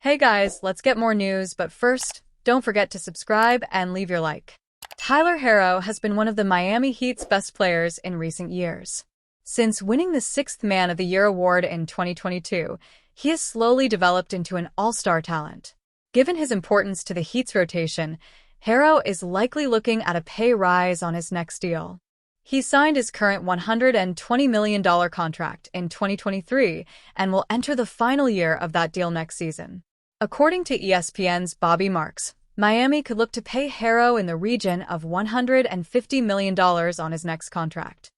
Hey guys, let's get more news, but first, don't forget to subscribe and leave your like. Tyler Herro has been one of the Miami Heat's best players in recent years. Since winning the Sixth Man of the Year award in 2022, he has slowly developed into an all-star talent. Given his importance to the Heat's rotation, Herro is likely looking at a pay rise on his next deal. He signed his current $120 million contract in 2023 and will enter the final year of that deal next season. According to ESPN's Bobby Marks, Miami could look to pay Herro in the region of $150 million on his next contract.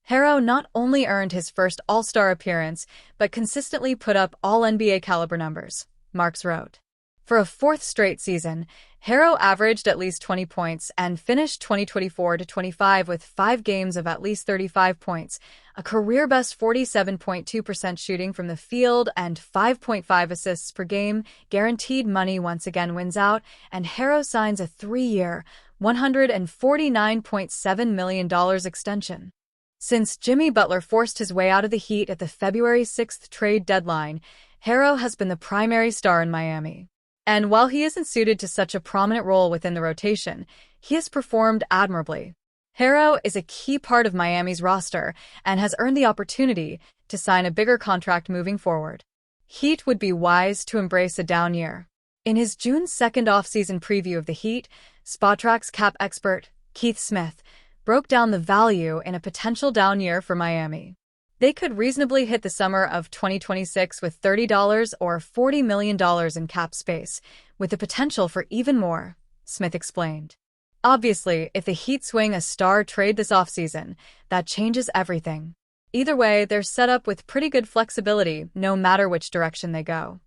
Herro not only earned his first All-Star appearance, but consistently put up all-NBA caliber numbers, Marks wrote. For a fourth straight season, Herro averaged at least 20 points and finished 2024-25 with 5 games of at least 35 points, a career-best 47.2% shooting from the field and 5.5 assists per game. Guaranteed money once again wins out, and Herro signs a 3-year, $149.7 million extension. Since Jimmy Butler forced his way out of the Heat at the February 6th trade deadline, Herro has been the primary star in Miami. And while he isn't suited to such a prominent role within the rotation, he has performed admirably. Herro is a key part of Miami's roster and has earned the opportunity to sign a bigger contract moving forward. Heat would be wise to embrace a down year. In his June 2nd off-season preview of the Heat, Spotrac's cap expert, Keith Smith, broke down the value in a potential down year for Miami. They could reasonably hit the summer of 2026 with $30 or $40 million in cap space, with the potential for even more, Smith explained. Obviously, if the Heat swing a star trade this offseason, that changes everything. Either way, they're set up with pretty good flexibility no matter which direction they go.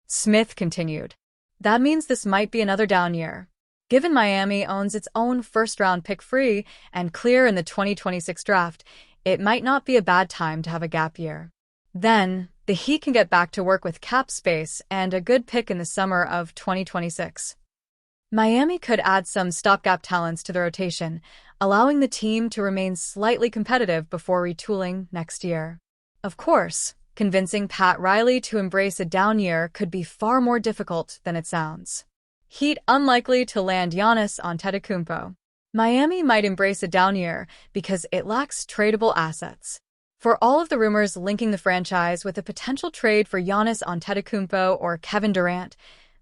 Smith continued. That means this might be another down year. Given Miami owns its own first-round pick free and clear in the 2026 draft, it might not be a bad time to have a gap year. Then, the Heat can get back to work with cap space and a good pick in the summer of 2026. Miami could add some stopgap talents to the rotation, allowing the team to remain slightly competitive before retooling next year. Of course, convincing Pat Riley to embrace a down year could be far more difficult than it sounds. Heat unlikely to land Giannis Antetokounmpo. Miami might embrace a down year because it lacks tradable assets. For all of the rumors linking the franchise with a potential trade for Giannis Antetokounmpo or Kevin Durant,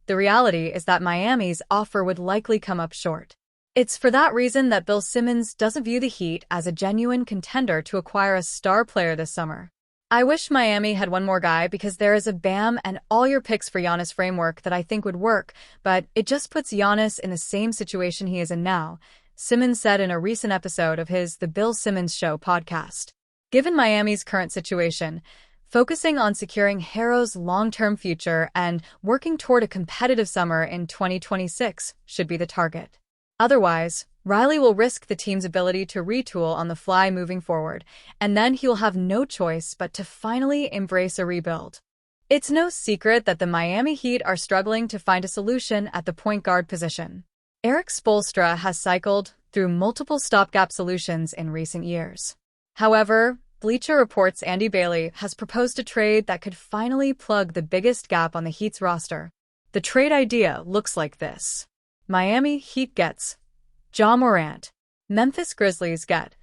the reality is that Miami's offer would likely come up short. It's for that reason that Bill Simmons doesn't view the Heat as a genuine contender to acquire a star player this summer. I wish Miami had one more guy because there is a BAM and all your picks for Giannis framework that I think would work, but it just puts Giannis in the same situation he is in now, Simmons said in a recent episode of his The Bill Simmons Show podcast. Given Miami's current situation, focusing on securing Herro's long-term future and working toward a competitive summer in 2026 should be the target. Otherwise, Riley will risk the team's ability to retool on the fly moving forward, and then he will have no choice but to finally embrace a rebuild. It's no secret that the Miami Heat are struggling to find a solution at the point guard position. Erik Spoelstra has cycled through multiple stopgap solutions in recent years. However, Bleacher Report's Andy Bailey has proposed a trade that could finally plug the biggest gap on the Heat's roster. The trade idea looks like this. Miami Heat gets Ja Morant. Memphis Grizzlies get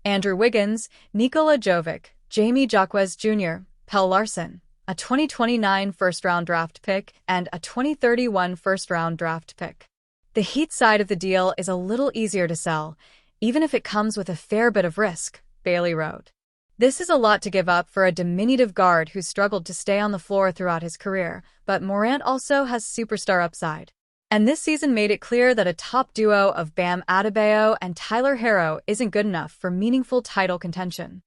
Andrew Wiggins, Nikola Jovic, Jamie Jaquez Jr., Pelle Larsson, a 2029 first-round draft pick, and a 2031 first-round draft pick. The Heat side of the deal is a little easier to sell, even if it comes with a fair bit of risk, Bailey wrote. This is a lot to give up for a diminutive guard who struggled to stay on the floor throughout his career, but Morant also has superstar upside. And this season made it clear that a top duo of Bam Adebayo and Tyler Herro isn't good enough for meaningful title contention.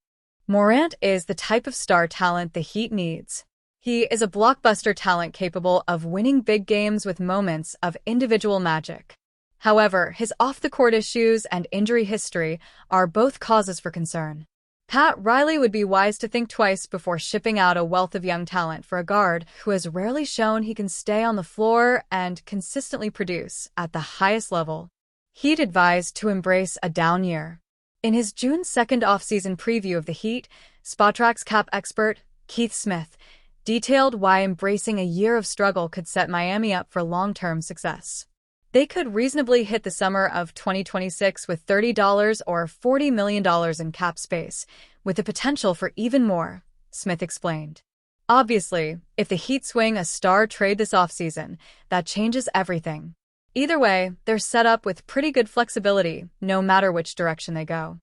Morant is the type of star talent the Heat needs. He is a blockbuster talent capable of winning big games with moments of individual magic. However, his off-the-court issues and injury history are both causes for concern. Pat Riley would be wise to think twice before shipping out a wealth of young talent for a guard who has rarely shown he can stay on the floor and consistently produce at the highest level. Heat advised to embrace a down year. In his June 2nd off-season preview of the Heat, Spotrac's cap expert, Keith Smith, detailed why embracing a year of struggle could set Miami up for long-term success. They could reasonably hit the summer of 2026 with $30 or $40 million in cap space, with the potential for even more, Smith explained. Obviously, if the Heat swing a star trade this offseason, that changes everything. Either way, they're set up with pretty good flexibility, no matter which direction they go.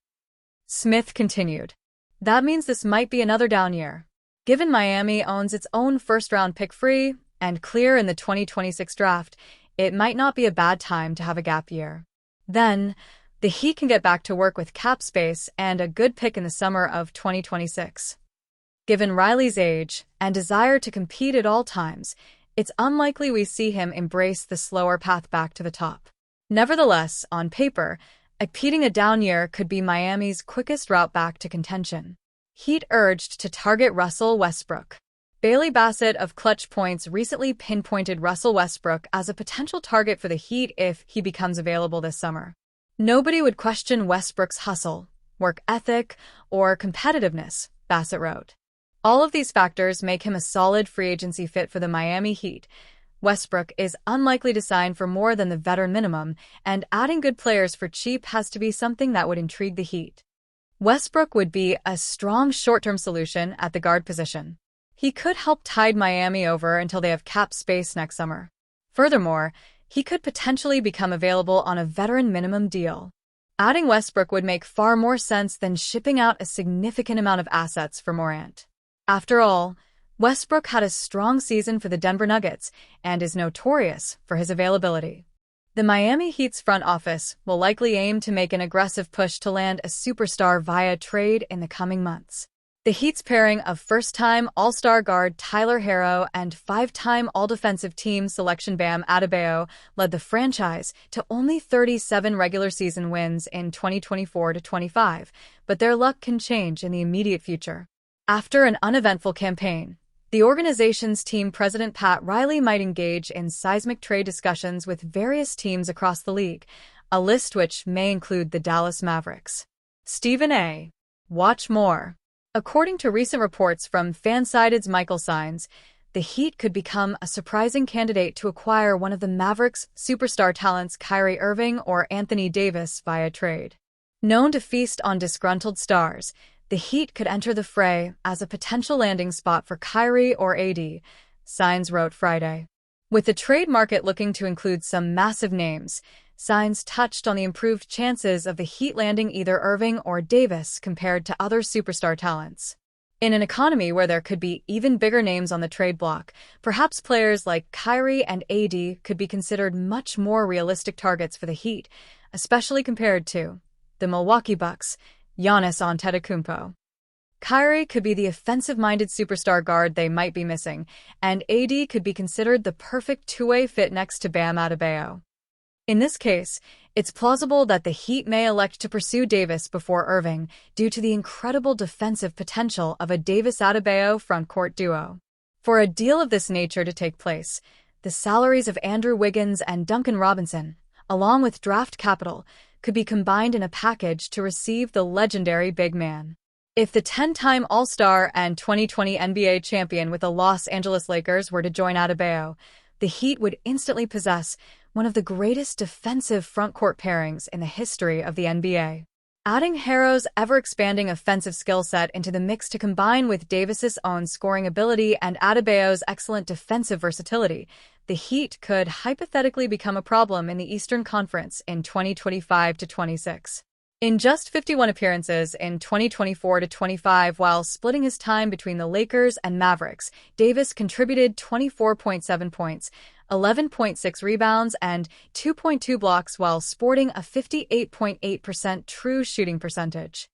Smith continued. That means this might be another down year. Given Miami owns its own first-round pick free and clear in the 2026 draft, it might not be a bad time to have a gap year. Then, the Heat can get back to work with cap space and a good pick in the summer of 2026. Given Riley's age and desire to compete at all times, it's unlikely we see him embrace the slower path back to the top. Nevertheless, on paper, repeating a down year could be Miami's quickest route back to contention. Heat urged to target Russell Westbrook. Bailey Bassett of Clutch Points recently pinpointed Russell Westbrook as a potential target for the Heat if he becomes available this summer. Nobody would question Westbrook's hustle, work ethic, or competitiveness, Bassett wrote. All of these factors make him a solid free agency fit for the Miami Heat. Westbrook is unlikely to sign for more than the veteran minimum, and adding good players for cheap has to be something that would intrigue the Heat. Westbrook would be a strong short-term solution at the guard position. He could help tide Miami over until they have cap space next summer. Furthermore, he could potentially become available on a veteran minimum deal. Adding Westbrook would make far more sense than shipping out a significant amount of assets for Morant. After all, Westbrook had a strong season for the Denver Nuggets and is notorious for his availability. The Miami Heat's front office will likely aim to make an aggressive push to land a superstar via trade in the coming months. The Heat's pairing of first-time All-Star guard Tyler Herro and five-time All-Defensive Team selection Bam Adebayo led the franchise to only 37 regular season wins in 2024-25, but their luck can change in the immediate future. After an uneventful campaign, the organization's team president Pat Riley might engage in seismic trade discussions with various teams across the league, a list which may include the Dallas Mavericks. Stephen A. Watch more. According to recent reports from Fansided's Michael Signs, the Heat could become a surprising candidate to acquire one of the Mavericks' superstar talents Kyrie Irving or Anthony Davis via trade. Known to feast on disgruntled stars, the Heat could enter the fray as a potential landing spot for Kyrie or AD, Signs wrote Friday. With the trade market looking to include some massive names, Signs touched on the improved chances of the Heat landing either Irving or Davis compared to other superstar talents. In an economy where there could be even bigger names on the trade block, perhaps players like Kyrie and AD could be considered much more realistic targets for the Heat, especially compared to the Milwaukee Bucks, Giannis Antetokounmpo. Kyrie could be the offensive-minded superstar guard they might be missing, and AD could be considered the perfect two-way fit next to Bam Adebayo. In this case, it's plausible that the Heat may elect to pursue Davis before Irving due to the incredible defensive potential of a Davis-Adebayo frontcourt duo. For a deal of this nature to take place, the salaries of Andrew Wiggins and Duncan Robinson, along with draft capital, could be combined in a package to receive the legendary big man. If the 10-time All-Star and 2020 NBA champion with the Los Angeles Lakers were to join Adebayo, the Heat would instantly possess one of the greatest defensive frontcourt pairings in the history of the NBA. Adding Herro's ever-expanding offensive skill set into the mix to combine with Davis's own scoring ability and Adebayo's excellent defensive versatility, the Heat could hypothetically become a problem in the Eastern Conference in 2025-26. In just 51 appearances in 2024-25 while splitting his time between the Lakers and Mavericks, Davis contributed 24.7 points, 11.6 rebounds, and 2.2 blocks while sporting a 58.8% true shooting percentage.